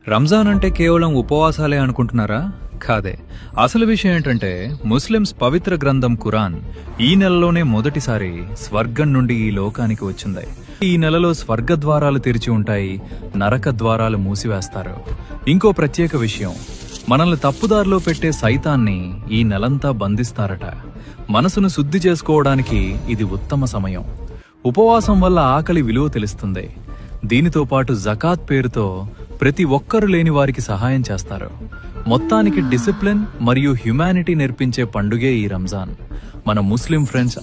రంజాన్ అంటే కేవలం ఉపవాసాలే అనుకుంటున్నారా? కాదే. అసలు విషయం ఏంటంటే ముస్లిమ్స్ పవిత్ర గ్రంథం ఖురాన్ ఈ నెలలోనే మొదటిసారి స్వర్గం నుండి ఈ లోకానికి వచ్చింది. ఈ నెలలో స్వర్గ ద్వారాలు తెరిచి ఉంటాయి, నరక ద్వారాలు మూసివేస్తారు. ఇంకో ప్రత్యేక విషయం, మనల్ని తప్పుదారిలో పెట్టే సైతాన్ని ఈ నెలంతా బంధిస్తారట. మనసును శుద్ధి చేసుకోవడానికి ఇది ఉత్తమ సమయం. ఉపవాసం వల్ల ఆకలి విలువ తెలుస్తుంది. దీనితో పాటు జకాత్ పేరుతో ప్రతి ఒక్కరు లేని వారికి సహాయం చేస్తారు. మొత్తానికి డిసిప్లిన్ మరియు హ్యుమానిటీ నేర్పించే పండుగే ఈ రంజాన్. మన ముస్లిం ఫ్రెండ్స్